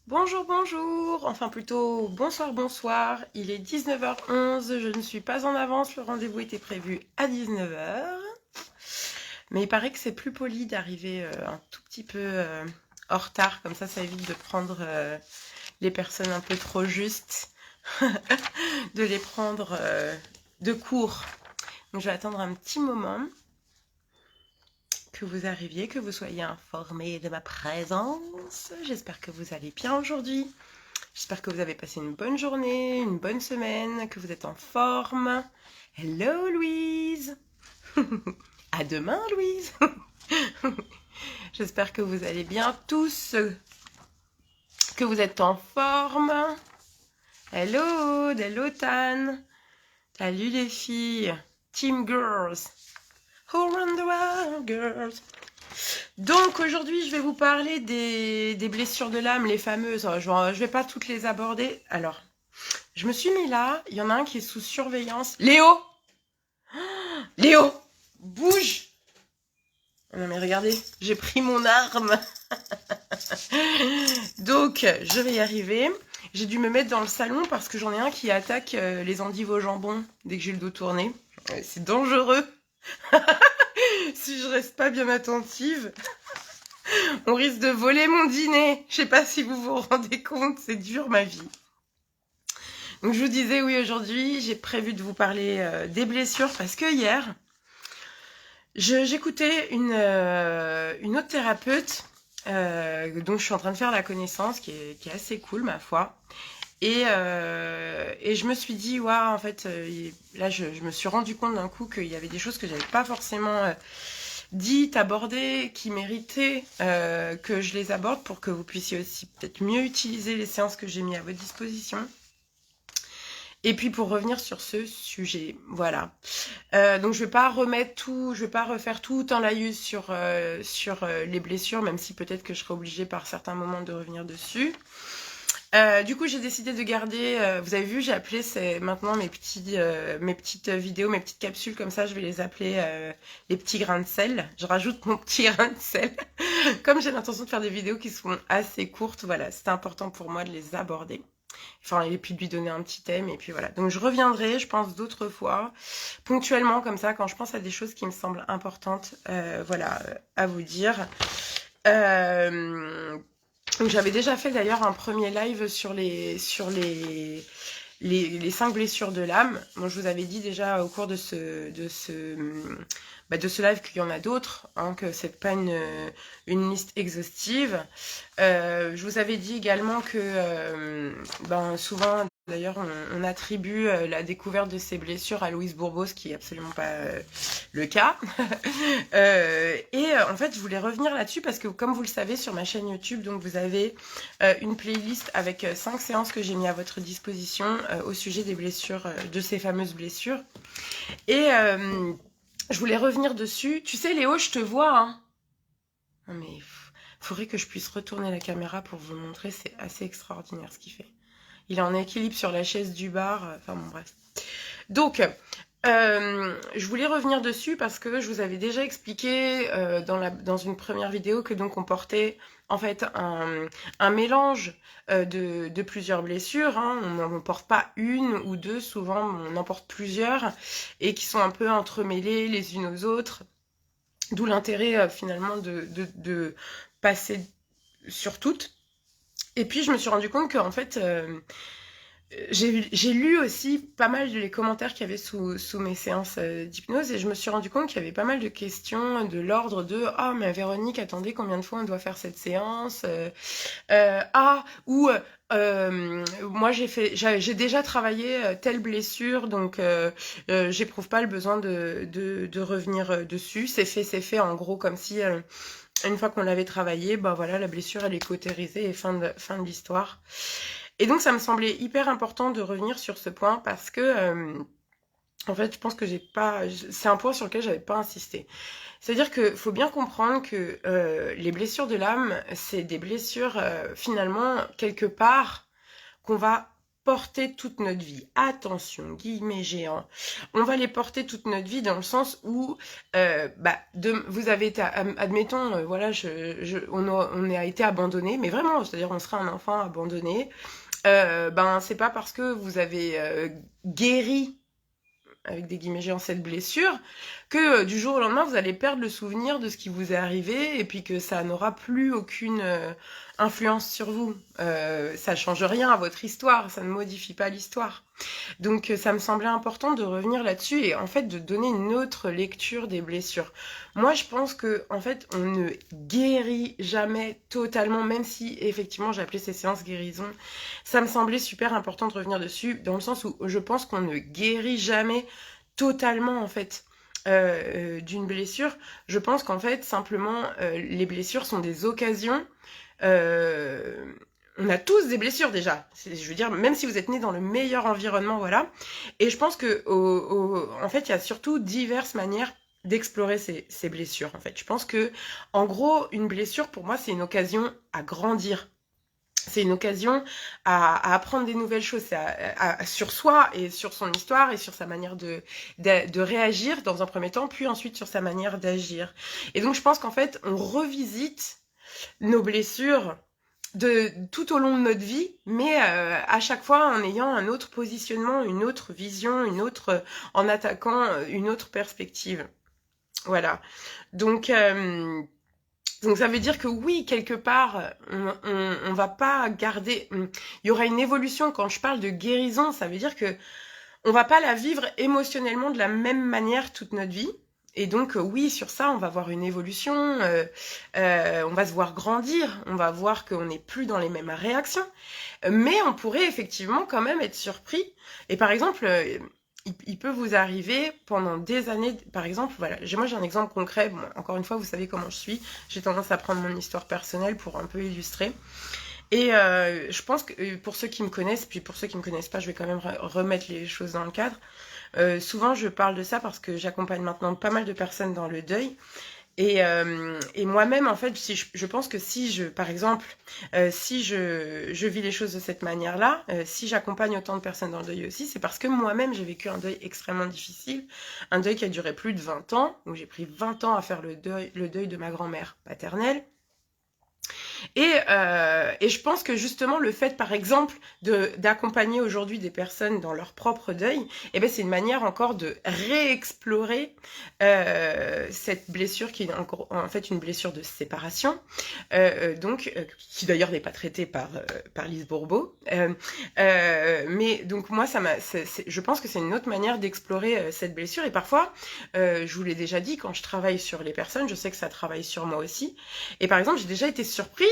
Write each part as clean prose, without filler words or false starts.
Bonjour, bonjour, enfin plutôt bonsoir, bonsoir. Il est 19h11, je ne suis pas en avance, le rendez-vous était prévu à 19h. Mais il paraît que c'est plus poli d'arriver un tout petit peu en retard, comme ça évite de prendre les personnes un peu trop justes, de les prendre de court. Donc je vais attendre un petit moment que vous arriviez, que vous soyez informés de ma présence. J'espère que vous allez bien aujourd'hui. J'espère que vous avez passé une bonne journée, une bonne semaine, que vous êtes en forme. Hello Louise. À demain Louise. J'espère que vous allez bien tous, que vous êtes en forme. Hello Tan. Salut les filles. Team Girls. Who run the world, girls. Donc aujourd'hui, je vais vous parler des blessures de l'âme, les fameuses. Je vais pas toutes les aborder. Alors, je me suis mis là. Il y en a un qui est sous surveillance. Léo, Léo, bouge. Non mais regardez, j'ai pris mon arme. Donc, je vais y arriver. J'ai dû me mettre dans le salon parce que j'en ai un qui attaque les endives au jambon dès que j'ai le dos tourné. C'est dangereux. Si je reste pas bien attentive, on risque de voler mon dîner. Je sais pas si vous vous rendez compte, c'est dur ma vie. Donc je vous disais, oui, aujourd'hui, j'ai prévu de vous parler des blessures parce que hier, j'écoutais une autre thérapeute dont je suis en train de faire la connaissance, qui est assez cool, ma foi. Et je me suis dit, ouais, en fait, là, je me suis rendu compte d'un coup qu'il y avait des choses que j'avais pas forcément dites, abordées, qui méritaient que je les aborde pour que vous puissiez aussi peut-être mieux utiliser les séances que j'ai mis à votre disposition. Et puis pour revenir sur ce sujet, voilà. Donc je vais pas refaire tout en laïus sur les blessures, même si peut-être que je serai obligée par certains moments de revenir dessus. Du coup, j'ai décidé de garder. Vous avez vu, j'ai appelé maintenant mes petites vidéos, mes petites capsules comme ça. Je vais les appeler les petits grains de sel. Je rajoute mon petit grain de sel. Comme j'ai l'intention de faire des vidéos qui seront assez courtes, voilà, c'est important pour moi de les aborder. Enfin, et puis de lui donner un petit thème, et puis voilà. Donc je reviendrai, je pense, d'autres fois, ponctuellement, comme ça, quand je pense à des choses qui me semblent importantes, voilà, à vous dire. Donc j'avais déjà fait d'ailleurs un premier live sur les 5 blessures de l'âme. Bon, je vous avais dit déjà au cours de ce live qu'il y en a d'autres, hein, que c'est pas une liste exhaustive. Je vous avais dit également que souvent, d'ailleurs, on attribue la découverte de ces blessures à Louise Bourbeau, ce qui est absolument pas le cas. En fait, je voulais revenir là-dessus parce que, comme vous le savez, sur ma chaîne YouTube, donc vous avez une playlist avec 5 séances que j'ai mis à votre disposition au sujet des blessures, de ces fameuses blessures. Et je voulais revenir dessus. Tu sais, Léo, je te vois, hein. Non mais, faudrait que je puisse retourner la caméra pour vous montrer. C'est assez extraordinaire ce qu'il fait. Il est en équilibre sur la chaise du bar. Enfin bon, bref. Donc, je voulais revenir dessus parce que je vous avais déjà expliqué dans une première vidéo que donc on portait en fait un mélange de plusieurs blessures, hein. On n'en porte pas une ou deux, souvent on en porte plusieurs et qui sont un peu entremêlées les unes aux autres. D'où l'intérêt finalement de passer sur toutes. Et puis je me suis rendu compte qu'en fait j'ai lu aussi pas mal de les commentaires qu'il y avait sous mes séances d'hypnose et je me suis rendu compte qu'il y avait pas mal de questions de l'ordre de «Ah, mais Véronique, attendez, combien de fois on doit faire cette séance Ah, ou moi j'ai déjà travaillé telle blessure, donc j'éprouve pas le besoin de revenir dessus. C'est fait, en gros, comme si une fois qu'on l'avait travaillé, bah voilà, la blessure elle est cautérisée et fin de l'histoire. Et donc ça me semblait hyper important de revenir sur ce point parce que en fait je pense que c'est un point sur lequel j'avais pas insisté. C'est-à-dire que faut bien comprendre que les blessures de l'âme, c'est des blessures finalement quelque part qu'on va porter toute notre vie. Attention, guillemets géants. On va les porter toute notre vie dans le sens où vous avez été, admettons, voilà, on a été abandonné, mais vraiment, c'est-à-dire on sera un enfant abandonné. C'est pas parce que vous avez guéri avec des guillemets géants cette blessure que du jour au lendemain vous allez perdre le souvenir de ce qui vous est arrivé et puis que ça n'aura plus aucune influence sur vous. Ça change rien à votre histoire, ça ne modifie pas l'histoire. Donc ça me semblait important de revenir là-dessus et en fait de donner une autre lecture des blessures. Moi je pense que en fait on ne guérit jamais totalement, même si effectivement j'ai appelé ces séances guérison. Ça me semblait super important de revenir dessus dans le sens où je pense qu'on ne guérit jamais totalement en fait. D'une blessure, je pense qu'en fait simplement les blessures sont des occasions. On a tous des blessures déjà. Je veux dire, même si vous êtes né dans le meilleur environnement, voilà. Et je pense que en fait, il y a surtout diverses manières d'explorer ces blessures. En fait, je pense que en gros, une blessure pour moi, c'est une occasion à grandir. C'est une occasion à apprendre des nouvelles choses sur soi et sur son histoire et sur sa manière de réagir dans un premier temps, puis ensuite sur sa manière d'agir. Et donc je pense qu'en fait, on revisite nos blessures tout au long de notre vie, mais à chaque fois en ayant un autre positionnement, une autre vision, en attaquant une autre perspective. Voilà. Donc ça veut dire que oui, quelque part, on va pas garder... Il y aura une évolution. Quand je parle de guérison, ça veut dire que on va pas la vivre émotionnellement de la même manière toute notre vie. Et donc oui, sur ça, on va voir une évolution, on va se voir grandir, on va voir qu'on n'est plus dans les mêmes réactions. Mais on pourrait effectivement quand même être surpris. Et par exemple... il peut vous arriver pendant des années, par exemple, voilà, moi j'ai un exemple concret, bon, encore une fois, vous savez comment je suis, j'ai tendance à prendre mon histoire personnelle pour un peu illustrer. Et je pense que pour ceux qui me connaissent, puis pour ceux qui me connaissent pas, je vais quand même remettre les choses dans le cadre. Souvent je parle de ça parce que j'accompagne maintenant pas mal de personnes dans le deuil. Et moi-même, en fait, je pense que par exemple, si je vis les choses de cette manière-là, si j'accompagne autant de personnes dans le deuil aussi, c'est parce que moi-même, j'ai vécu un deuil extrêmement difficile, un deuil qui a duré plus de 20 ans, où j'ai pris 20 ans à faire le deuil de ma grand-mère paternelle. Et je pense que justement le fait, par exemple, d'accompagner aujourd'hui des personnes dans leur propre deuil, c'est une manière encore de réexplorer cette blessure qui est en fait une blessure de séparation, qui d'ailleurs n'est pas traitée par Lise Bourbeau. Mais donc moi, je pense que c'est une autre manière d'explorer cette blessure. Et parfois, je vous l'ai déjà dit, quand je travaille sur les personnes, je sais que ça travaille sur moi aussi. Et par exemple, j'ai déjà été surprise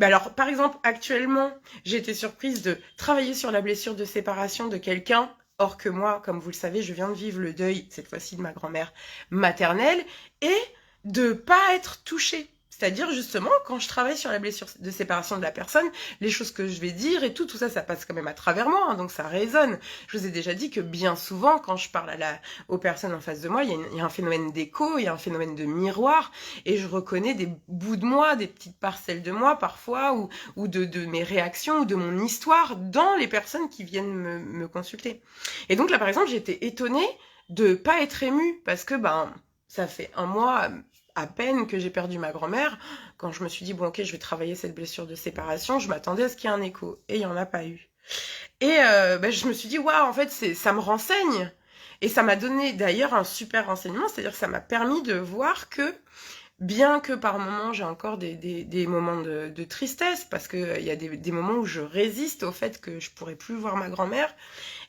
alors par exemple actuellement j'ai été surprise de travailler sur la blessure de séparation de quelqu'un, or que moi, comme vous le savez, je viens de vivre le deuil cette fois-ci de ma grand-mère maternelle et de pas être touchée. C'est-à-dire justement quand je travaille sur la blessure de séparation de la personne, les choses que je vais dire et tout ça, ça passe quand même à travers moi, hein, donc ça résonne. Je vous ai déjà dit que bien souvent, quand je parle aux personnes en face de moi, il y a un phénomène d'écho, il y a un phénomène de miroir, et je reconnais des bouts de moi, des petites parcelles de moi parfois, ou de mes réactions, ou de mon histoire dans les personnes qui viennent me consulter. Et donc là, par exemple, j'étais étonnée de pas être émue, parce que ça fait un mois... à peine que j'ai perdu ma grand-mère, quand je me suis dit, bon ok, je vais travailler cette blessure de séparation, je m'attendais à ce qu'il y ait un écho, et il n'y en a pas eu. Et je me suis dit, waouh, en fait, ça me renseigne, et ça m'a donné d'ailleurs un super renseignement, c'est-à-dire que ça m'a permis de voir que, bien que par moments j'ai encore des moments de tristesse, parce qu'il y a des moments où je résiste au fait que je pourrais plus voir ma grand-mère,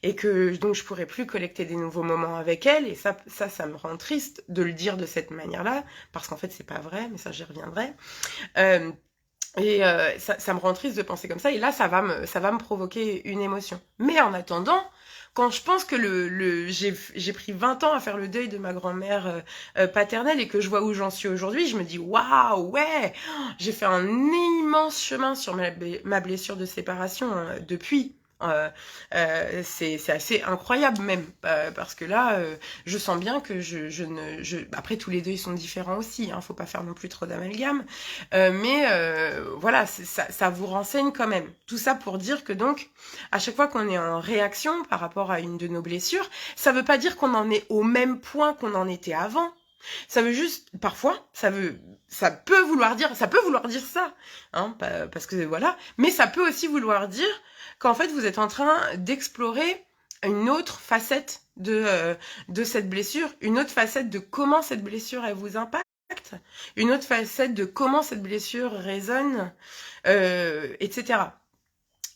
et que donc je pourrais plus collecter des nouveaux moments avec elle, et ça me rend triste de le dire de cette manière-là, parce qu'en fait c'est pas vrai, mais ça j'y reviendrai. Ça me rend triste de penser comme ça, et là ça va me provoquer une émotion. Mais en attendant, quand je pense que j'ai pris 20 ans à faire le deuil de ma grand-mère paternelle et que je vois où j'en suis aujourd'hui, je me dis waouh, ouais, j'ai fait un immense chemin sur ma blessure de séparation depuis. C'est assez incroyable même, parce que là, je sens bien que après tous les deux ils sont différents aussi, hein, faut pas faire non plus trop d'amalgame, mais voilà, ça vous renseigne quand même. Tout ça pour dire que donc, à chaque fois qu'on est en réaction par rapport à une de nos blessures, ça veut pas dire qu'on en est au même point qu'on en était avant. Ça veut juste, parfois, ça peut vouloir dire ça, hein, parce que voilà, mais ça peut aussi vouloir dire qu'en fait vous êtes en train d'explorer une autre facette de cette blessure, une autre facette de comment cette blessure elle vous impacte, une autre facette de comment cette blessure résonne, etc.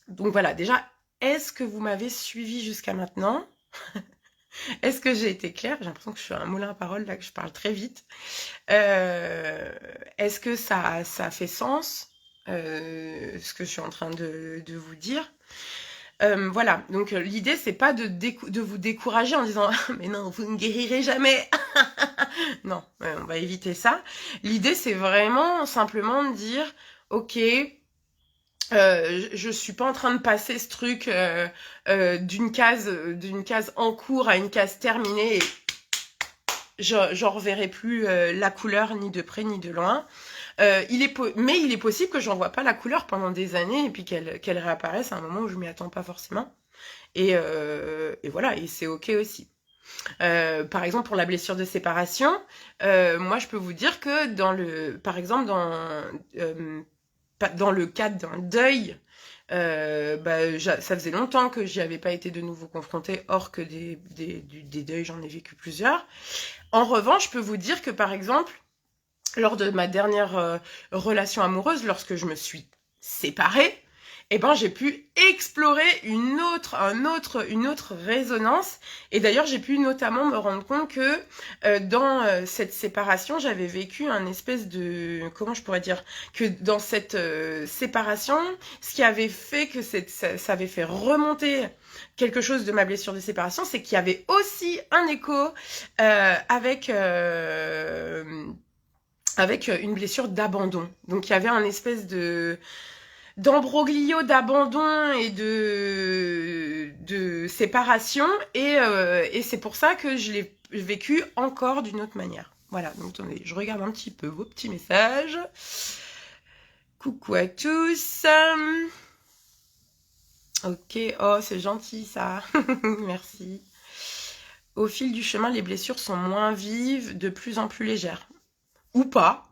Donc voilà, déjà, est-ce que vous m'avez suivi jusqu'à maintenant? Est-ce que j'ai été claire? J'ai l'impression que je suis un moulin à parole, là, que je parle très vite. Est-ce que ça fait sens, ce que je suis en train de vous dire? Voilà, donc l'idée, c'est pas de vous décourager en disant « Mais non, vous ne guérirez jamais !» Non, on va éviter ça. L'idée, c'est vraiment simplement de dire « Ok, je suis pas en train de passer ce truc d'une case en cours à une case terminée et j'en reverrai plus la couleur ni de près ni de loin. Mais il est possible que j'en vois pas la couleur pendant des années et puis qu'elle réapparaisse à un moment où je m'y attends pas forcément. Et voilà, et c'est ok aussi. Par exemple, pour la blessure de séparation, moi je peux vous dire que par exemple dans le cadre d'un deuil, ça faisait longtemps que j'y avais pas été de nouveau confrontée, hors que des deuils, j'en ai vécu plusieurs. En revanche, je peux vous dire que par exemple, lors de ma dernière relation amoureuse, lorsque je me suis séparée, eh ben j'ai pu explorer une autre résonance. Et d'ailleurs, j'ai pu notamment me rendre compte que dans cette séparation, j'avais vécu un espèce de... Comment je pourrais dire? Que dans cette séparation, ce qui avait fait que ça avait fait remonter quelque chose de ma blessure de séparation, c'est qu'il y avait aussi un écho avec une blessure d'abandon. Donc il y avait un espèce d'embroglio d'abandon et de séparation, et c'est pour ça que je l'ai vécu encore d'une autre manière. Voilà, donc attendez, je regarde un petit peu vos petits messages. Coucou à tous. Ok, oh c'est gentil ça, merci. Au fil du chemin, les blessures sont moins vives, de plus en plus légères. Ou pas.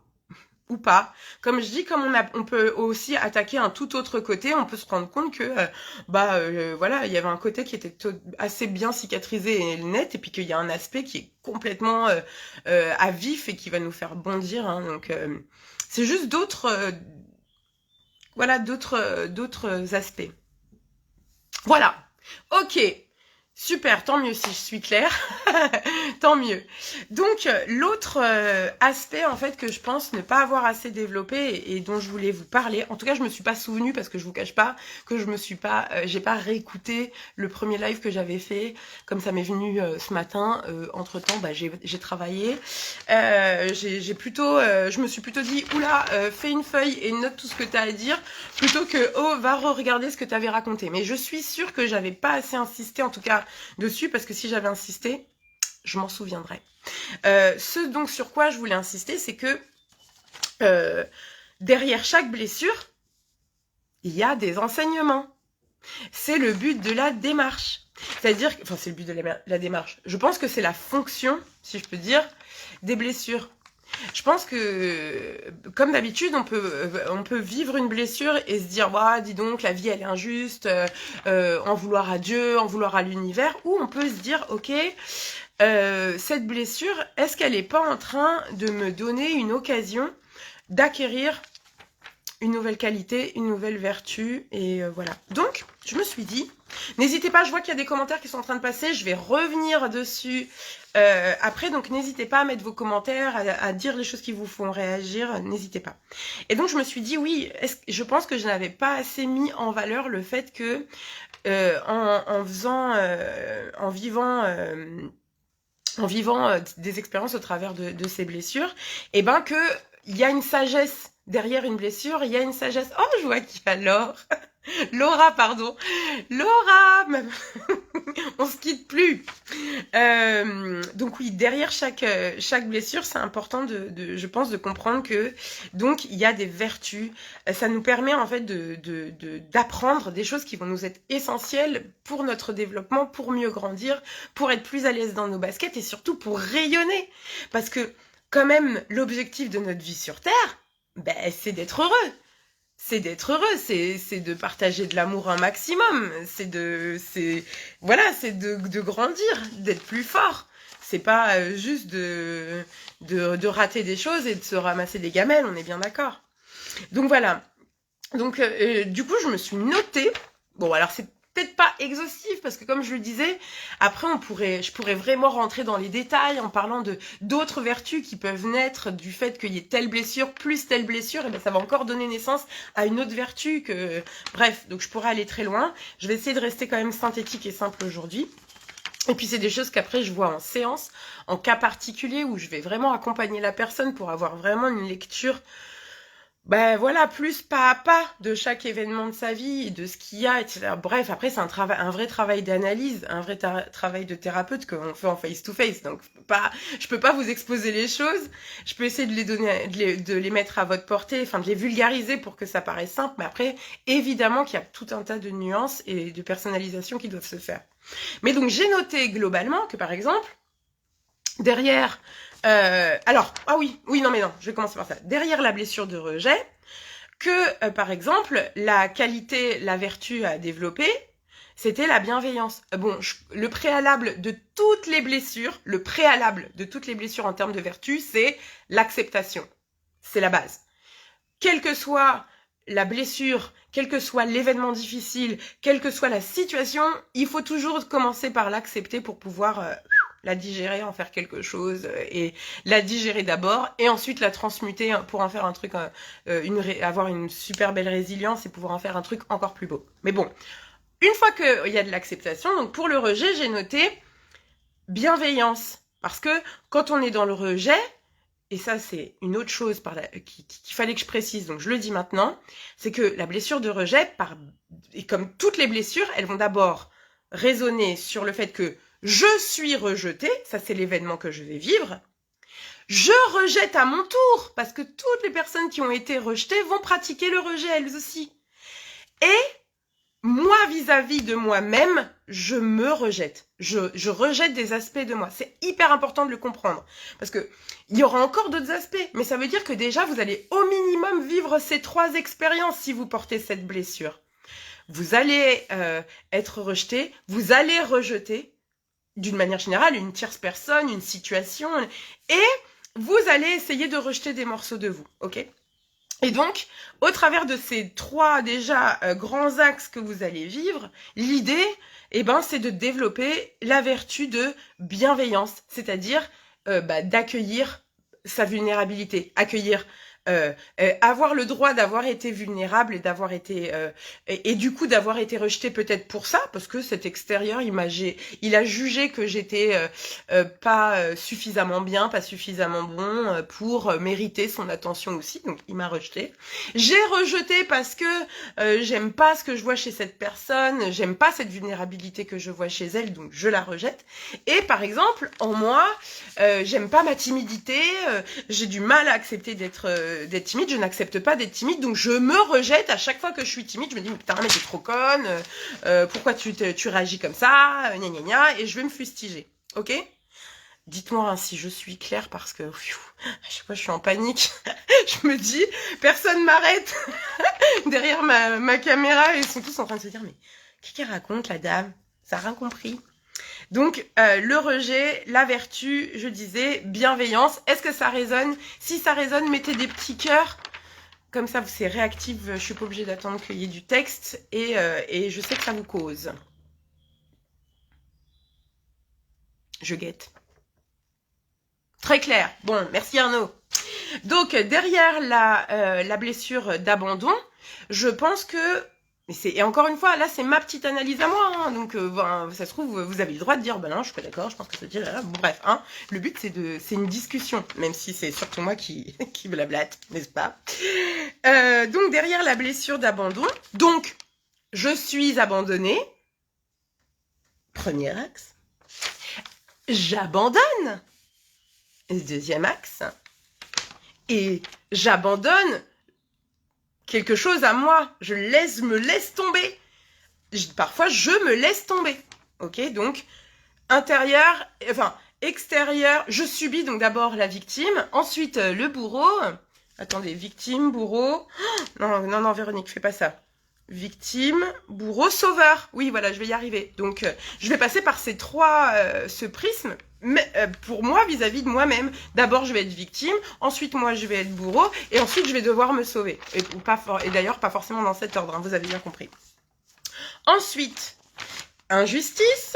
Comme je dis, comme on peut aussi attaquer un tout autre côté, on peut se rendre compte que voilà, il y avait un côté qui était assez bien cicatrisé et net, et puis qu'il y a un aspect qui est complètement à vif et qui va nous faire bondir, hein. Donc c'est juste d'autres aspects. Voilà. Ok. Super, tant mieux si je suis claire, tant mieux. Donc l'autre aspect en fait que je pense ne pas avoir assez développé et dont je voulais vous parler, en tout cas je me suis pas souvenue parce que je vous cache pas que j'ai pas réécouté le premier live que j'avais fait, comme ça m'est venu ce matin. Entre temps, j'ai travaillé, je me suis plutôt dit oula, fais une feuille et note tout ce que tu as à dire plutôt que va re-regarder ce que tu avais raconté. Mais je suis sûre que j'avais pas assez insisté en tout cas dessus, parce que si j'avais insisté, je m'en souviendrai. Ce donc sur quoi je voulais insister, c'est que derrière chaque blessure, il y a des enseignements. C'est le but de la démarche. C'est-à-dire, enfin c'est le but de la démarche. Je pense que c'est la fonction, si je peux dire, des blessures. Je pense que, comme d'habitude, on peut vivre une blessure et se dire, ouais, dis donc, la vie elle est injuste, en vouloir à Dieu, en vouloir à l'univers, ou on peut se dire, ok, cette blessure, est-ce qu'elle n'est pas en train de me donner une occasion d'acquérir une nouvelle qualité, une nouvelle vertu, et voilà. Donc, je me suis dit, n'hésitez pas, je vois qu'il y a des commentaires qui sont en train de passer, je vais revenir dessus après, donc n'hésitez pas à mettre vos commentaires, à dire les choses qui vous font réagir, n'hésitez pas. Et donc, je me suis dit, oui, je pense que je n'avais pas assez mis en valeur le fait que, en vivant des expériences au travers de ces blessures, et que il y a une sagesse derrière une blessure, il y a une sagesse. Oh, je vois qu'il y a Laure. Laura, pardon. Laura, on se quitte plus. Donc oui, derrière chaque blessure, c'est important je pense, de comprendre que donc il y a des vertus. Ça nous permet en fait d'apprendre des choses qui vont nous être essentielles pour notre développement, pour mieux grandir, pour être plus à l'aise dans nos baskets et surtout pour rayonner. Parce que quand même, l'objectif de notre vie sur Terre, ben, c'est d'être heureux. C'est d'être heureux, c'est de partager de l'amour un maximum, de grandir, d'être plus fort. C'est pas juste de rater des choses et de se ramasser des gamelles, on est bien d'accord. Donc voilà. Donc du coup, je me suis notée. Bon, alors c'est peut-être pas exhaustif parce que comme je le disais, après je pourrais vraiment rentrer dans les détails en parlant de d'autres vertus qui peuvent naître du fait qu'il y ait telle blessure plus telle blessure, et ben ça va encore donner naissance à une autre vertu que bref, donc je pourrais aller très loin. Je vais essayer de rester quand même synthétique et simple aujourd'hui. Et puis c'est des choses qu'après je vois en séance, en cas particulier où je vais vraiment accompagner la personne pour avoir vraiment une lecture ben voilà, plus pas à pas de chaque événement de sa vie, de ce qu'il y a, etc. Bref, après, c'est un vrai travail d'analyse, un vrai travail de thérapeute qu'on fait en face-to-face. Donc, je peux pas vous exposer les choses. Je peux essayer de les donner, de les mettre à votre portée, enfin, de les vulgariser pour que ça paraisse simple. Mais après, évidemment qu'il y a tout un tas de nuances et de personnalisation qui doivent se faire. Mais donc, j'ai noté globalement que, par exemple, derrière... non, je vais commencer par ça. Derrière la blessure de rejet, que, par exemple, la qualité, la vertu à développer, c'était la bienveillance. Le préalable de toutes les blessures, en termes de vertu, c'est l'acceptation. C'est la base. Quelle que soit la blessure, quel que soit l'événement difficile, quelle que soit la situation, il faut toujours commencer par l'accepter pour pouvoir la digérer, en faire quelque chose, et la digérer d'abord, et ensuite la transmuter pour en faire un truc, avoir une super belle résilience et pouvoir en faire un truc encore plus beau. Mais bon, une fois qu'il y a de l'acceptation, donc pour le rejet, j'ai noté bienveillance. Parce que quand on est dans le rejet, et ça c'est une autre chose qu'il fallait que je précise, donc je le dis maintenant, c'est que la blessure de rejet, et comme toutes les blessures, elles vont d'abord résonner sur le fait que je suis rejetée, ça c'est l'événement que je vais vivre. Je rejette à mon tour, parce que toutes les personnes qui ont été rejetées vont pratiquer le rejet elles aussi. Et moi, vis-à-vis de moi-même, je me rejette. Je rejette des aspects de moi. C'est hyper important de le comprendre. Parce que il y aura encore d'autres aspects. Mais ça veut dire que déjà, vous allez au minimum vivre ces 3 expériences si vous portez cette blessure. Vous allez être rejeté. Vous allez rejeter, d'une manière générale, une tierce personne, une situation. Et vous allez essayer de rejeter des morceaux de vous. Ok ? Et donc, au travers de ces 3 déjà grands axes que vous allez vivre, l'idée, c'est de développer la vertu de bienveillance, c'est-à-dire d'accueillir sa vulnérabilité, avoir le droit d'avoir été vulnérable et d'avoir été et du coup d'avoir été rejeté peut-être pour ça, parce que cet extérieur il a jugé que j'étais pas suffisamment bien, pas suffisamment bon pour mériter son attention aussi, donc il m'a rejeté. J'ai rejeté parce que j'aime pas ce que je vois chez cette personne, j'aime pas cette vulnérabilité que je vois chez elle, donc je la rejette. Et par exemple, en moi, j'aime pas ma timidité, j'ai du mal à accepter d'être timide, je n'accepte pas d'être timide, donc je me rejette à chaque fois que je suis timide, je me dis mais putain mais t'es trop conne, pourquoi tu réagis comme ça, gna gna gna, et je vais me fustiger, ok? Dites-moi si je suis claire parce que à chaque fois je suis en panique, je me dis personne m'arrête derrière ma caméra et ils sont tous en train de se dire mais qu'est-ce qu'elle raconte la dame, ça n'a rien compris. Donc, le rejet, la vertu, je disais, bienveillance. Est-ce que ça résonne? Si ça résonne, mettez des petits cœurs. Comme ça, c'est réactif. Je suis pas obligée d'attendre qu'il y ait du texte. Et je sais que ça vous cause. Je guette. Très clair. Bon, merci Arnaud. Donc, derrière la blessure d'abandon, je pense que... Et encore une fois, là, c'est ma petite analyse à moi. Hein, donc, ça se trouve, vous avez le droit de dire, non, je suis pas d'accord, je pense que ça dit... Bon, bref, hein, le but, c'est une discussion, même si c'est surtout moi qui blablate, n'est-ce pas? Donc, derrière la blessure d'abandon, donc, je suis abandonnée. Premier axe. J'abandonne. Deuxième axe. Et j'abandonne quelque chose à moi. Me laisse tomber. Parfois, je me laisse tomber. Ok, donc, extérieur, je subis donc d'abord la victime, ensuite le bourreau. Attendez, victime, bourreau. Non, Véronique, fais pas ça. Victime, bourreau, sauveur. Oui, voilà, je vais y arriver. Donc, je vais passer par ce prisme, mais, pour moi, vis-à-vis de moi-même. D'abord, je vais être victime, ensuite, moi, je vais être bourreau, et ensuite, je vais devoir me sauver. Et d'ailleurs, pas forcément dans cet ordre, hein, vous avez bien compris. Ensuite, injustice.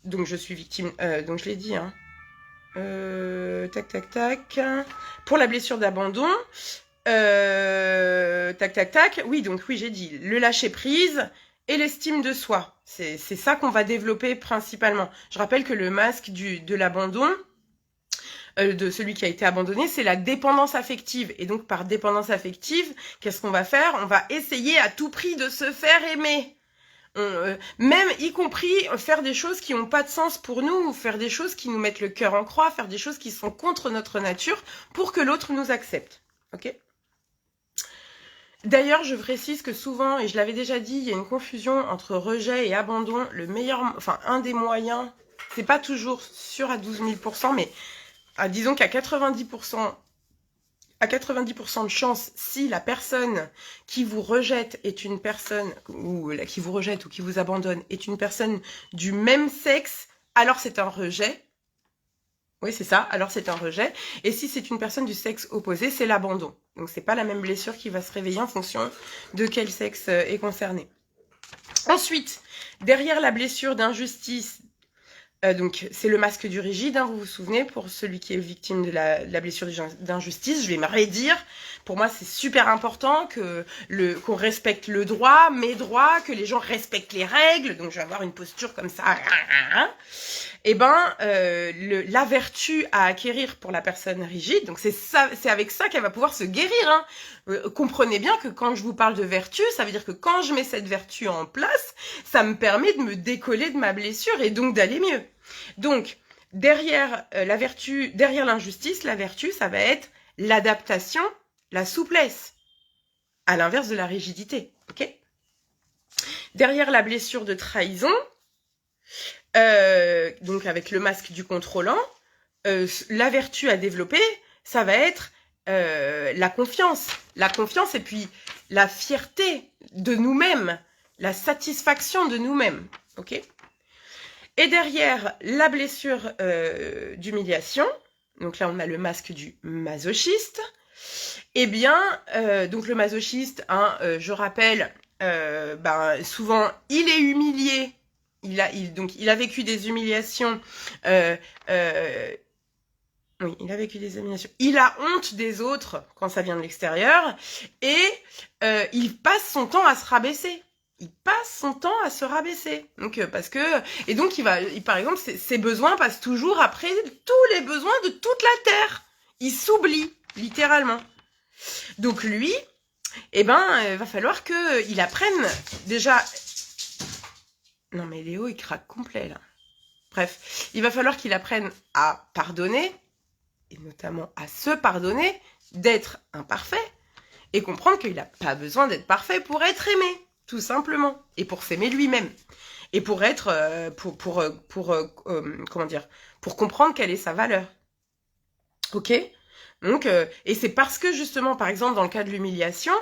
Donc, je suis victime, donc je l'ai dit, hein. Tac. Pour la blessure d'abandon, tac. Oui, j'ai dit le lâcher prise et l'estime de soi. C'est ça qu'on va développer principalement. Je rappelle que le masque de l'abandon, de celui qui a été abandonné, c'est la dépendance affective. Et donc, par dépendance affective, qu'est-ce qu'on va faire? On va essayer à tout prix de se faire aimer. Même y compris faire des choses qui n'ont pas de sens pour nous, ou faire des choses qui nous mettent le cœur en croix, faire des choses qui sont contre notre nature pour que l'autre nous accepte. Ok? D'ailleurs, je précise que souvent, et je l'avais déjà dit, il y a une confusion entre rejet et abandon. Un des moyens, c'est pas toujours sûr à 12 000%, mais disons qu'à 90%, de chance, si la personne qui vous rejette est une personne, ou qui vous rejette ou qui vous abandonne est une personne du même sexe, alors c'est un rejet. Oui, c'est ça, alors c'est un rejet. Et si c'est une personne du sexe opposé, c'est l'abandon. Donc c'est pas la même blessure qui va se réveiller en fonction de quel sexe est concerné. Ensuite, derrière la blessure d'injustice, donc c'est le masque du rigide, hein, vous vous souvenez, pour celui qui est victime de la blessure d'injustice, je vais me redire. Pour moi, c'est super important qu'on respecte le droit, mes droits, que les gens respectent les règles. Donc je vais avoir une posture comme ça. Et la vertu à acquérir pour la personne rigide, donc c'est avec ça qu'elle va pouvoir se guérir. Hein. Comprenez bien que quand je vous parle de vertu, ça veut dire que quand je mets cette vertu en place, ça me permet de me décoller de ma blessure et donc d'aller mieux. Donc, derrière l'injustice, la vertu, ça va être l'adaptation, la souplesse, à l'inverse de la rigidité. Ok ? Derrière la blessure de trahison, donc avec le masque du contrôlant, la vertu à développer, ça va être la confiance. La confiance et puis la fierté de nous-mêmes, la satisfaction de nous-mêmes. Ok ? Et derrière la blessure d'humiliation, donc là on a le masque du masochiste, donc le masochiste, je rappelle, souvent il est humilié, il a vécu des humiliations, oui, il a vécu des humiliations, il a honte des autres quand ça vient de l'extérieur, et il passe son temps à se rabaisser. Il passe son temps à se rabaisser. Donc, par exemple, ses besoins passent toujours après tous les besoins de toute la terre. Il s'oublie, littéralement. Donc lui, va falloir qu'il apprenne déjà. Non mais Léo, il craque complet là. Bref, il va falloir qu'il apprenne à pardonner, et notamment à se pardonner, d'être imparfait, et comprendre qu'il n'a pas besoin d'être parfait pour être aimé. Tout simplement, et pour s'aimer lui-même, et pour être, pour comprendre quelle est sa valeur. Ok ? Donc, et c'est parce que justement, par exemple, dans le cas de l'humiliation,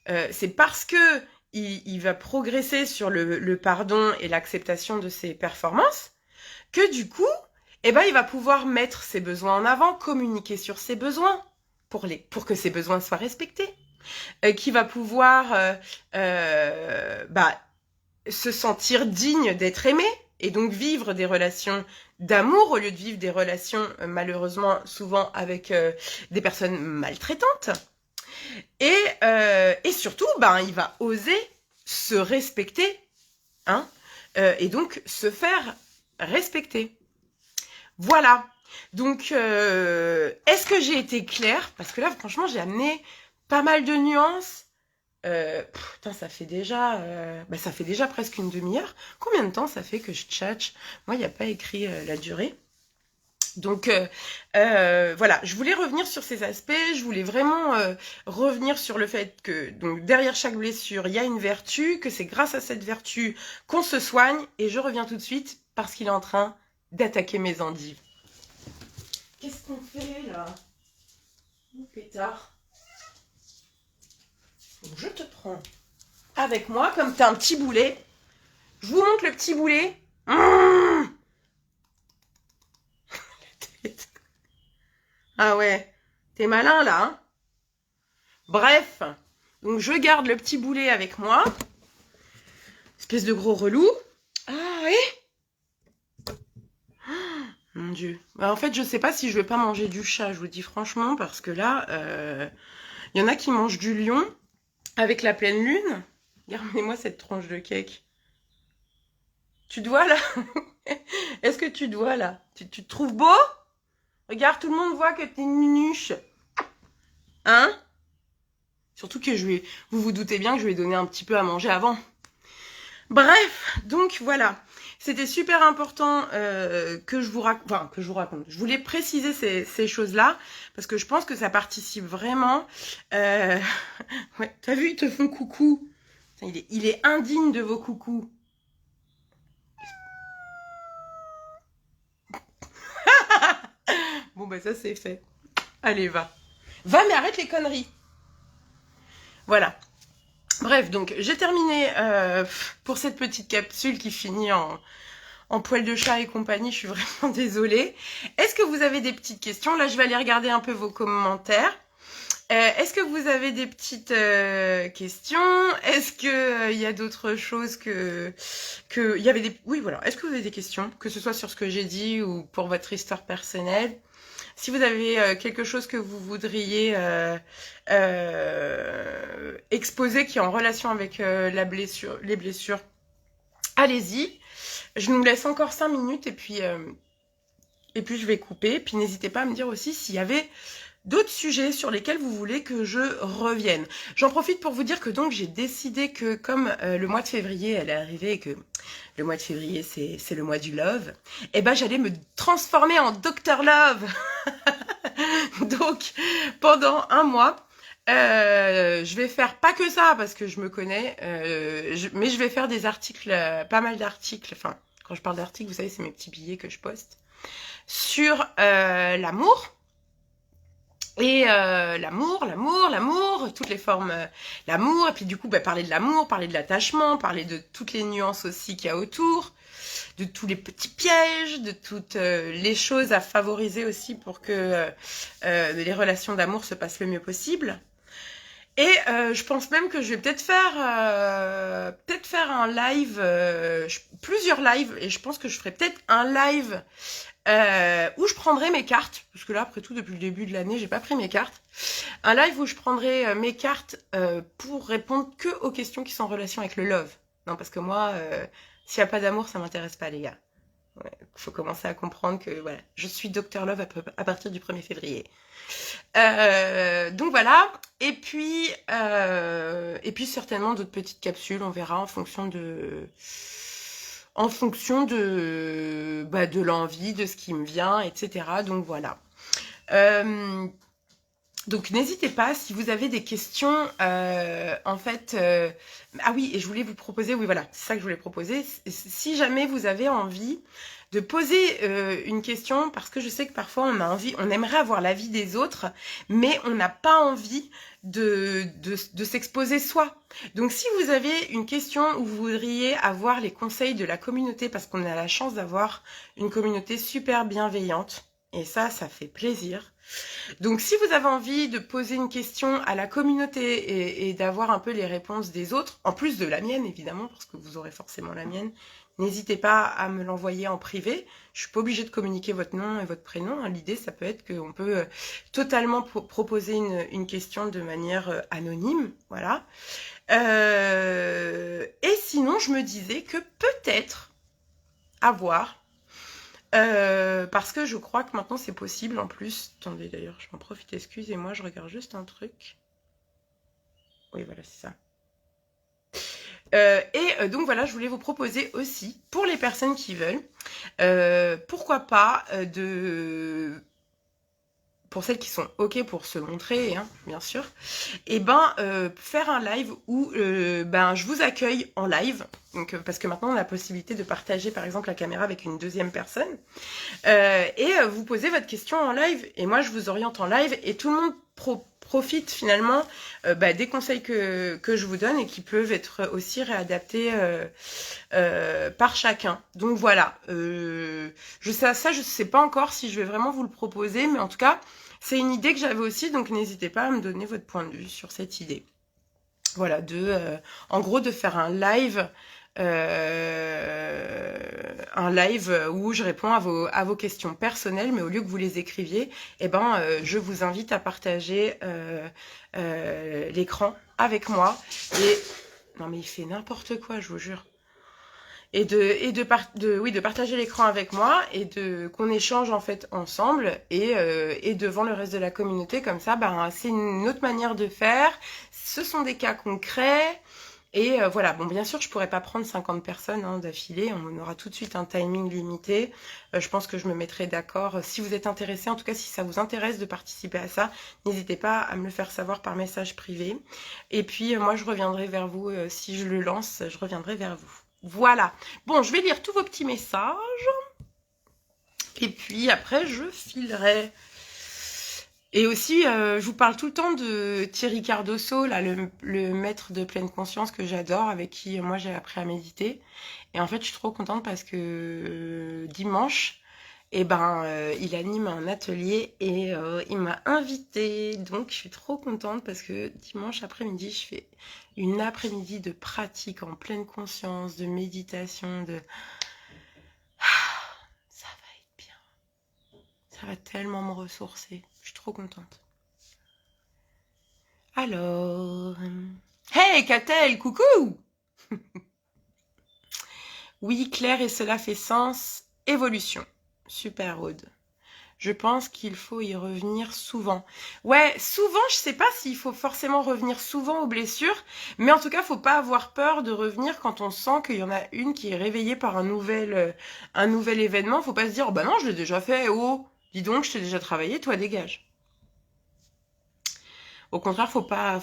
c'est parce que il va progresser sur le pardon et l'acceptation de ses performances, que du coup, il va pouvoir mettre ses besoins en avant, communiquer sur ses besoins, pour que ses besoins soient respectés. Qui va pouvoir se sentir digne d'être aimé et donc vivre des relations d'amour au lieu de vivre des relations malheureusement souvent avec des personnes maltraitantes. Et surtout, il va oser se respecter, hein, et donc se faire respecter. Voilà. Donc, est-ce que j'ai été claire? Parce que là, franchement, j'ai amené pas mal de nuances, Putain, ça fait déjà presque une demi-heure. Combien de temps ça fait que je tchatche? Moi, il n'y a pas écrit la durée. Donc voilà, je voulais revenir sur ces aspects, je voulais vraiment revenir sur le fait que donc derrière chaque blessure, il y a une vertu, que c'est grâce à cette vertu qu'on se soigne, et je reviens tout de suite parce qu'il est en train d'attaquer mes endives. Qu'est-ce qu'on fait là? Pétard. Donc je te prends avec moi, comme t'as un petit boulet. Je vous montre le petit boulet. La tête. Ah ouais, t'es malin là, hein? Bref, donc je garde le petit boulet avec moi. Espèce de gros relou. Ah oui. Mon Dieu. En fait, je sais pas si je vais pas manger du chat, je vous dis franchement, parce que là, y en a qui mangent du lion avec la pleine lune. Regardez-moi cette tranche de cake. Tu te vois là? Est-ce que tu te vois là? Tu te trouves beau? Regarde, tout le monde voit que t'es une minuche. Hein? Surtout que vous vous doutez bien que je lui ai donné un petit peu à manger avant. Bref, donc voilà. C'était super important que je vous raconte. Je voulais préciser ces choses-là parce que je pense que ça participe vraiment. Ouais, t'as vu, ils te font coucou. Il est indigne de vos coucous. Bon, bah ça c'est fait. Allez, va. Va, mais arrête les conneries. Voilà. Bref, donc j'ai terminé pour cette petite capsule qui finit en poil de chat et compagnie. Je suis vraiment désolée. Est-ce que vous avez des petites questions? Là, je vais aller regarder un peu vos commentaires. Est-ce que vous avez des petites questions? Est-ce que il y a d'autres choses que il y avait des... Oui, voilà. Est-ce que vous avez des questions? Que ce soit sur ce que j'ai dit ou pour votre histoire personnelle. Si vous avez quelque chose que vous voudriez exposer qui est en relation avec les blessures, allez-y. Je nous laisse encore 5 minutes et puis je vais couper. Puis n'hésitez pas à me dire aussi s'il y avait d'autres sujets sur lesquels vous voulez que je revienne. J'en profite pour vous dire que donc j'ai décidé que comme le mois de février elle est arrivé et que le mois de février c'est le mois du love, et ben j'allais me transformer en Dr Love. Donc pendant un mois, je vais faire pas que ça parce que je me connais, mais je vais faire des articles, pas mal d'articles. Enfin, quand je parle d'articles, vous savez, c'est mes petits billets que je poste sur l'amour. Et l'amour, toutes les formes, l'amour, et puis du coup, bah, parler de l'amour, parler de l'attachement, parler de toutes les nuances aussi qu'il y a autour, de tous les petits pièges, de toutes les choses à favoriser aussi pour que les relations d'amour se passent le mieux possible. Et je pense même que je vais peut-être faire un live, plusieurs lives, et je pense que je ferai peut-être un live où je prendrai mes cartes, parce que là, après tout, depuis le début de l'année, j'ai pas pris mes cartes. Un live où je prendrai mes cartes pour répondre que aux questions qui sont en relation avec le love. Non, parce que moi, s'il n'y a pas d'amour, ça m'intéresse pas, les gars. Ouais, faut commencer à comprendre que voilà, je suis Dr Love à partir du 1er février. Donc voilà, et puis certainement d'autres petites capsules, on verra en fonction de l'envie, de ce qui me vient, etc. Donc voilà. Donc n'hésitez pas si vous avez des questions. En fait, ah oui, et je voulais vous proposer, oui voilà, c'est ça que je voulais proposer. Si jamais vous avez envie de poser une question, parce que je sais que parfois on aimerait avoir l'avis des autres, mais on n'a pas envie de s'exposer soi. Donc si vous avez une question où vous voudriez avoir les conseils de la communauté, parce qu'on a la chance d'avoir une communauté super bienveillante, et ça fait plaisir. Donc si vous avez envie de poser une question à la communauté et d'avoir un peu les réponses des autres, en plus de la mienne évidemment, parce que vous aurez forcément la mienne, n'hésitez pas à me l'envoyer en privé. Je suis pas obligée de communiquer votre nom et votre prénom. L'idée, ça peut être qu'on peut totalement proposer une question de manière anonyme. Voilà. Et sinon, je me disais que peut-être avoir... parce que je crois que maintenant c'est possible en plus. Attendez d'ailleurs, je m'en profite, excusez-moi, je regarde juste un truc. Oui, voilà, c'est ça. Donc voilà, je voulais vous proposer aussi, pour les personnes qui veulent, pourquoi pas pour celles qui sont OK pour se montrer, hein, bien sûr, et faire un live où je vous accueille en live. Donc, parce que maintenant on a la possibilité de partager par exemple la caméra avec une deuxième personne. Vous posez votre question en live et moi je vous oriente en live et tout le monde profite finalement des conseils que je vous donne et qui peuvent être aussi réadaptés par chacun. Donc voilà, je sais pas encore si je vais vraiment vous le proposer, mais en tout cas c'est une idée que j'avais aussi, donc n'hésitez pas à me donner votre point de vue sur cette idée. Voilà, en gros de faire un live où je réponds à vos questions personnelles, mais au lieu que vous les écriviez, je vous invite à partager l'écran avec moi. Et non mais il fait n'importe quoi, je vous jure. De partager l'écran avec moi et qu'on échange en fait ensemble et devant le reste de la communauté, comme ça, c'est une autre manière de faire. Ce sont des cas concrets. Et voilà, bon, bien sûr, je pourrais pas prendre 50 personnes d'affilée, on aura tout de suite un timing limité. Je pense que je me mettrai d'accord. Si vous êtes intéressé, en tout cas, si ça vous intéresse de participer à ça, n'hésitez pas à me le faire savoir par message privé. Et puis, moi, je reviendrai vers vous, si je le lance, je reviendrai vers vous. Voilà. Bon, je vais lire tous vos petits messages. Et puis, après, je filerai. Et aussi, je vous parle tout le temps de Thierry Cardoso, là, le maître de pleine conscience que j'adore, avec qui moi j'ai appris à méditer. Et en fait, je suis trop contente parce que dimanche, il anime un atelier et il m'a invitée. Donc, je suis trop contente parce que dimanche après-midi, je fais une après-midi de pratique en pleine conscience, de méditation, ça va être bien. Ça va tellement me ressourcer. Je suis trop contente. Alors... Hey, Catel, coucou. Oui, Claire, et cela fait sens. Évolution. Super, Aude. Je pense qu'il faut y revenir souvent. Ouais, souvent, je sais pas s'il faut forcément revenir souvent aux blessures, mais en tout cas, faut pas avoir peur de revenir quand on sent qu'il y en a une qui est réveillée par un nouvel événement. Faut pas se dire, oh, bah non, je l'ai déjà fait, oh, dis donc, je t'ai déjà travaillé, toi, dégage. Au contraire, faut pas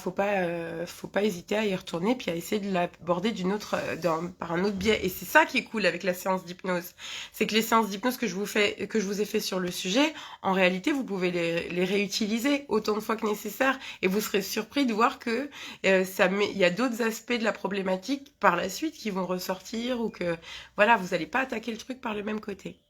hésiter à y retourner puis à essayer de l'aborder par un autre biais. Et c'est ça qui est cool avec la séance d'hypnose. C'est que les séances d'hypnose que je vous ai fait sur le sujet, en réalité, vous pouvez les réutiliser autant de fois que nécessaire. Et vous serez surpris de voir que il y a d'autres aspects de la problématique par la suite qui vont ressortir ou que, voilà, vous n'allez pas attaquer le truc par le même côté.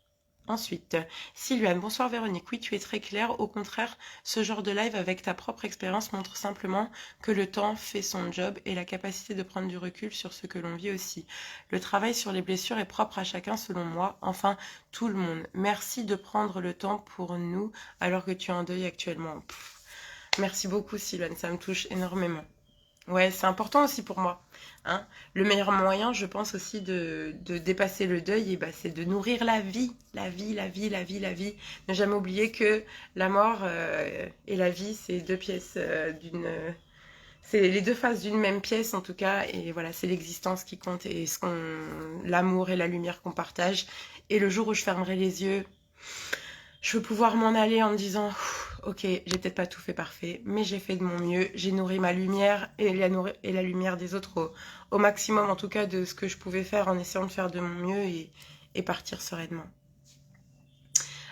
Ensuite, Sylviane, bonsoir Véronique. Oui, tu es très claire. Au contraire, ce genre de live avec ta propre expérience montre simplement que le temps fait son job et la capacité de prendre du recul sur ce que l'on vit aussi. Le travail sur les blessures est propre à chacun selon moi, enfin tout le monde. Merci de prendre le temps pour nous alors que tu es en deuil actuellement. Merci beaucoup Sylviane, ça me touche énormément. Ouais, c'est important aussi pour moi. Hein. Le meilleur moyen, je pense aussi de dépasser le deuil, c'est de nourrir la vie, la vie, la vie, la vie, la vie. Ne jamais oublier que la mort et la vie, c'est deux pièces c'est les deux faces d'une même pièce en tout cas. Et voilà, c'est l'existence qui compte et l'amour et la lumière qu'on partage. Et le jour où je fermerai les yeux, je veux pouvoir m'en aller en me disant ok, j'ai peut-être pas tout fait parfait, mais j'ai fait de mon mieux, j'ai nourri ma lumière et la lumière des autres au maximum, en tout cas, de ce que je pouvais faire en essayant de faire de mon mieux et partir sereinement.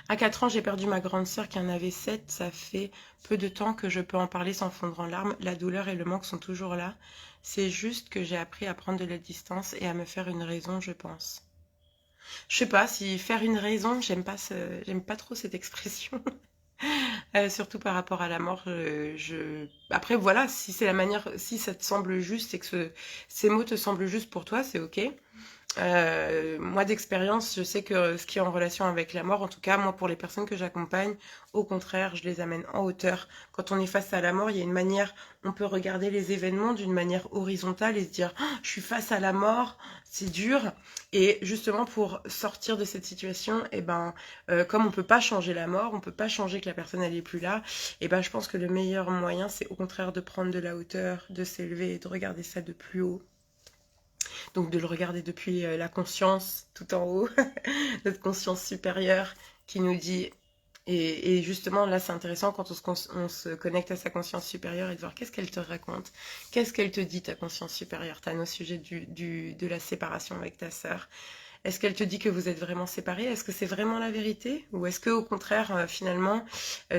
À 4 ans, j'ai perdu ma grande sœur qui en avait 7. Ça fait peu de temps que je peux en parler sans fondre en larmes. La douleur et le manque sont toujours là. C'est juste que j'ai appris à prendre de la distance et à me faire une raison, je pense. Je sais pas si faire une raison, j'aime pas trop cette expression. Surtout par rapport à la mort, après voilà, si c'est la manière, si ça te semble juste et que ces mots te semblent justes pour toi, c'est ok. Moi d'expérience, je sais que ce qui est en relation avec la mort, en tout cas moi pour les personnes que j'accompagne, au contraire, je les amène en hauteur. Quand on est face à la mort, il y a une manière, on peut regarder les événements d'une manière horizontale et se dire je suis face à la mort, c'est dur. Et justement pour sortir de cette situation, comme on peut pas changer la mort, on peut pas changer que la personne elle est plus là, je pense que le meilleur moyen c'est au contraire de prendre de la hauteur, de s'élever et de regarder ça de plus haut. Donc de le regarder depuis la conscience tout en haut, notre conscience supérieure qui nous dit, et justement là c'est intéressant quand on se connecte à sa conscience supérieure et de voir qu'est-ce qu'elle te raconte, qu'est-ce qu'elle te dit ta conscience supérieure, Tane, au sujet de la séparation avec ta sœur. Est-ce qu'elle te dit que vous êtes vraiment séparés? Est-ce que c'est vraiment la vérité? Ou est-ce que au contraire, finalement,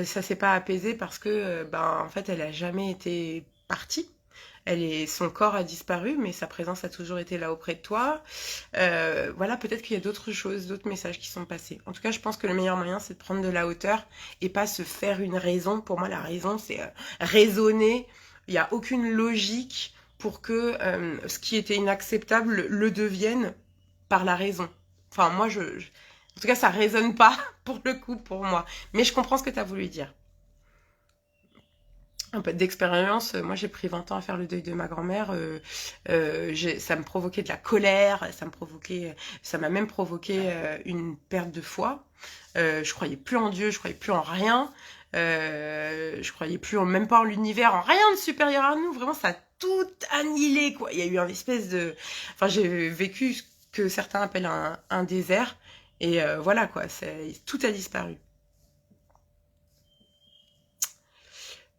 ça s'est pas apaisé parce que, en fait, elle a jamais été partie? Son corps a disparu, mais sa présence a toujours été là auprès de toi. Voilà, peut-être qu'il y a d'autres choses, d'autres messages qui sont passés. En tout cas, je pense que le meilleur moyen, c'est de prendre de la hauteur et pas se faire une raison. Pour moi, la raison, c'est raisonner. Il n'y a aucune logique pour que ce qui était inacceptable le devienne par la raison. Enfin, moi, en tout cas, ça résonne pas pour le coup pour moi. Mais je comprends ce que tu as voulu dire. Un peu d'expérience, moi j'ai pris 20 ans à faire le deuil de ma grand-mère, ça me provoquait de la colère, ça m'a même provoqué une perte de foi. Je croyais plus en Dieu, je croyais plus en rien, je croyais plus même pas en l'univers, en rien de supérieur à nous, vraiment ça a tout annihilé quoi. Il y a eu un espèce de... Enfin j'ai vécu ce que certains appellent un désert, et voilà quoi, tout a disparu.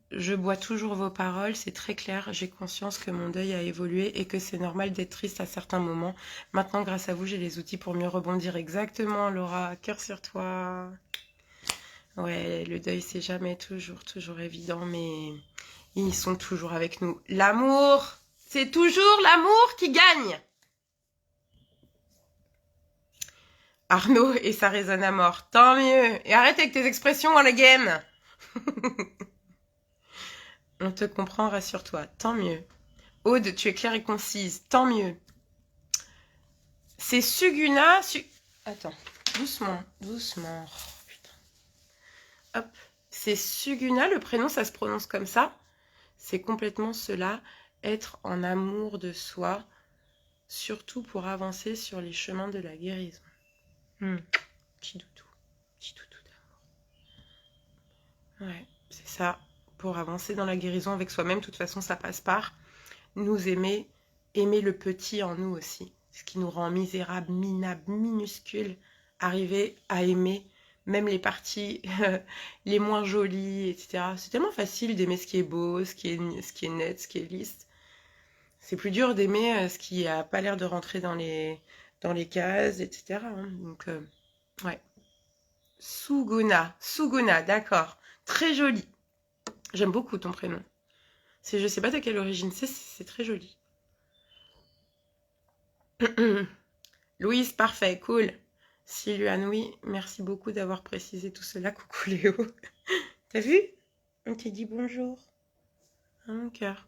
Je bois toujours vos paroles, c'est très clair, j'ai conscience que mon deuil a évolué et que c'est normal d'être triste à certains moments. Maintenant, grâce à vous, j'ai les outils pour mieux rebondir. Exactement, Laura, cœur sur toi. Ouais, le deuil, c'est jamais toujours évident, mais ils sont toujours avec nous. L'amour, c'est toujours l'amour qui gagne. Arnaud, et ça résonne à mort. Tant mieux. Et arrête avec tes expressions dans les games. On te comprend, rassure-toi. Tant mieux. Aude, tu es claire et concise. Tant mieux. C'est Suguna... Attends. Doucement. Doucement. Oh, putain. Hop. C'est Suguna. Le prénom, ça se prononce comme ça. C'est complètement cela. Être en amour de soi. Surtout pour avancer sur les chemins de la guérison. Petit doudou. Petit doudou d'amour. Ouais, c'est ça. Pour avancer dans la guérison avec soi-même, de toute façon, ça passe par nous aimer, aimer le petit en nous aussi. Ce qui nous rend misérables, minables, minuscules. Arriver à aimer même les parties les moins jolies, etc. C'est tellement facile d'aimer ce qui est beau, ce qui est net, ce qui est lisse. C'est plus dur d'aimer ce qui n'a pas l'air de rentrer dans les cases, etc. Donc, ouais. Suguna, d'accord. Très joli. J'aime beaucoup ton prénom. Je sais pas de quelle origine c'est très joli. Louise, parfait, cool. Sylviane, oui, merci beaucoup d'avoir précisé tout cela. Coucou Léo. T'as vu? On t'a dit bonjour. À mon cœur.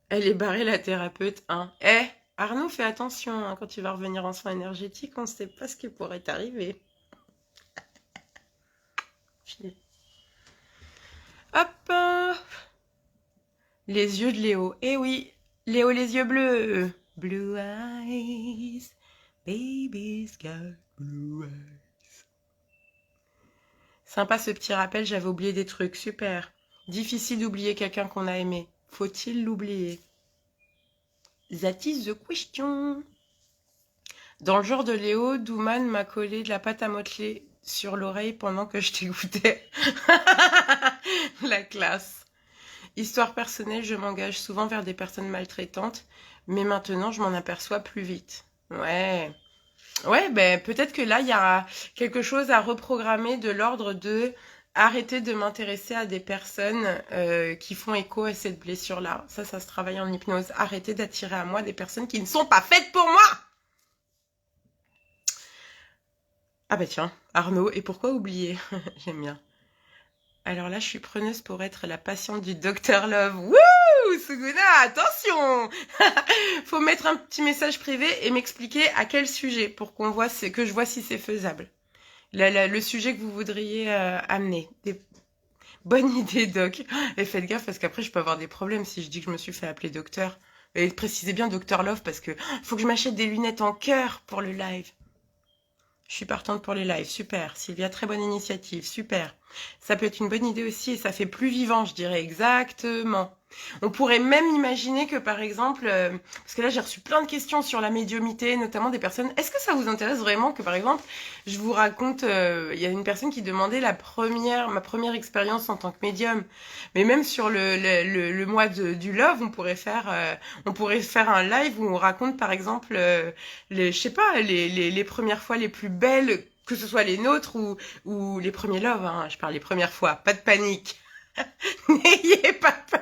Elle est barrée la thérapeute, hein. Arnaud, fais attention, hein, quand tu vas revenir en soins énergétiques, on ne sait pas ce qui pourrait t'arriver. Hop. Les yeux de Léo. Eh oui, Léo les yeux bleus. Blue eyes, baby's got blue eyes. Sympa ce petit rappel, j'avais oublié des trucs, super. Difficile d'oublier quelqu'un qu'on a aimé. Faut-il l'oublier? That is the question. Dans le genre de Léo, Douman m'a collé de la pâte à modeler sur l'oreille pendant que je t'écoutais. La classe. Histoire personnelle, je m'engage souvent vers des personnes maltraitantes, mais maintenant je m'en aperçois plus vite. Ouais. Ouais, ben peut-être que là, il y a quelque chose à reprogrammer de l'ordre de arrêter de m'intéresser à des personnes qui font écho à cette blessure-là. Ça se travaille en hypnose. Arrêter d'attirer à moi des personnes qui ne sont pas faites pour moi. Ah bah tiens, Arnaud, et pourquoi oublier? J'aime bien. Alors là, je suis preneuse pour être la patiente du Dr Love. Wouh, Suguna, attention. Faut mettre un petit message privé et m'expliquer à quel sujet pour que je vois si c'est faisable. Le sujet que vous voudriez amener. Bonne idée, Doc. Et faites gaffe parce qu'après, je peux avoir des problèmes si je dis que je me suis fait appeler docteur. Et précisez bien Dr Love parce que faut que je m'achète des lunettes en cœur pour le live. Je suis partante pour les lives, super. Sylvia, très bonne initiative, super. Ça peut être une bonne idée aussi et ça fait plus vivant, je dirais exactement. On pourrait même imaginer que par exemple, parce que là j'ai reçu plein de questions sur la médiumnité, notamment des personnes, est-ce que ça vous intéresse vraiment que par exemple, je vous raconte, il y a une personne qui demandait ma première expérience en tant que médium, mais même sur le mois du love, on pourrait faire un live où on raconte par exemple, je sais pas, les premières fois les plus belles, que ce soit les nôtres ou les premiers loves, hein, je parle les premières fois, pas de panique. N'ayez pas peur.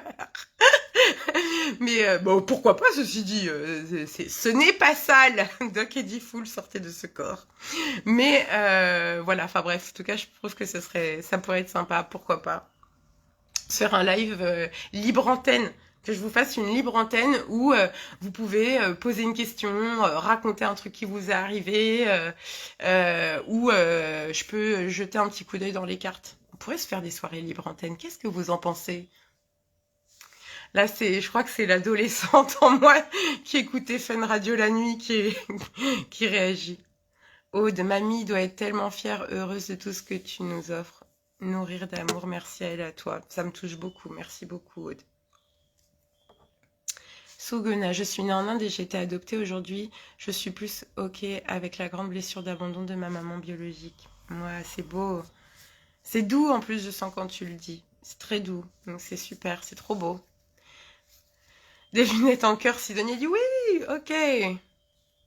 Mais bon, pourquoi pas, ceci dit, ce n'est pas sale. Doc Eddie Fool, sortez de ce corps. Mais voilà, enfin bref, en tout cas, je trouve que ça pourrait être sympa, pourquoi pas. Faire un live libre antenne, que je vous fasse une libre antenne où vous pouvez poser une question, raconter un truc qui vous est arrivé, ou je peux jeter un petit coup d'œil dans les cartes. On pourrait se faire des soirées libre antenne. Qu'est-ce que vous en pensez? Là, je crois que c'est l'adolescente en moi qui écoutait Fun Radio la nuit qui réagit. Aude, mamie doit être tellement fière, heureuse de tout ce que tu nous offres. Nourrir d'amour, merci à elle, à toi. Ça me touche beaucoup, merci beaucoup, Aude. Suguna, je suis née en Inde et j'ai été adoptée aujourd'hui. Je suis plus ok avec la grande blessure d'abandon de ma maman biologique. Ouais, c'est beau. C'est doux en plus, je sens quand tu le dis. C'est très doux, donc c'est super, c'est trop beau. Des lunettes en cœur, Sidonie dit oui, ok.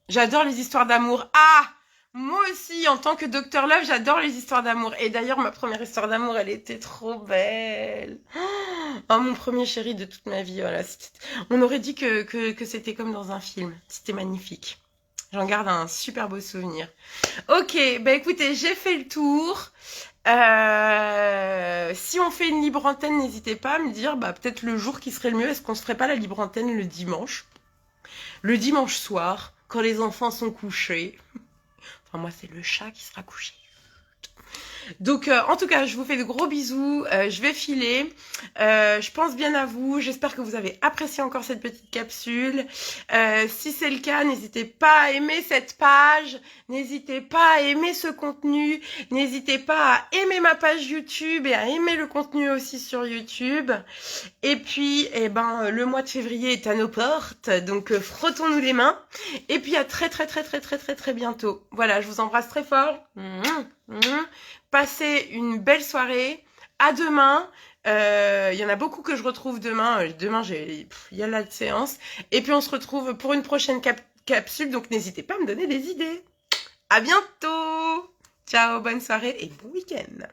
J'adore les histoires d'amour. Ah, moi aussi, en tant que Dr Love, j'adore les histoires d'amour. Et d'ailleurs, ma première histoire d'amour, elle était trop belle. Oh, mon premier chéri de toute ma vie. Voilà, on aurait dit que c'était comme dans un film. C'était magnifique. J'en garde un super beau souvenir. Ok, bah écoutez, j'ai fait le tour. Si on fait une libre antenne, n'hésitez pas à me dire peut-être le jour qui serait le mieux. Est-ce qu'on se ferait pas la libre antenne le dimanche soir, quand les enfants sont couchés. Enfin, moi, c'est le chat qui sera couché. Donc, en tout cas, je vous fais de gros bisous. Je vais filer. Je pense bien à vous. J'espère que vous avez apprécié encore cette petite capsule. Si c'est le cas, n'hésitez pas à aimer cette page. N'hésitez pas à aimer ce contenu. N'hésitez pas à aimer ma page YouTube et à aimer le contenu aussi sur YouTube. Et puis, le mois de février est à nos portes. Donc, frottons-nous les mains. Et puis, à très bientôt. Voilà, je vous embrasse très fort. Passez une belle soirée. À demain. Il y en a beaucoup que je retrouve demain. Demain, il y a la séance. Et puis, on se retrouve pour une prochaine capsule. Donc, n'hésitez pas à me donner des idées. À bientôt. Ciao, bonne soirée et bon week-end.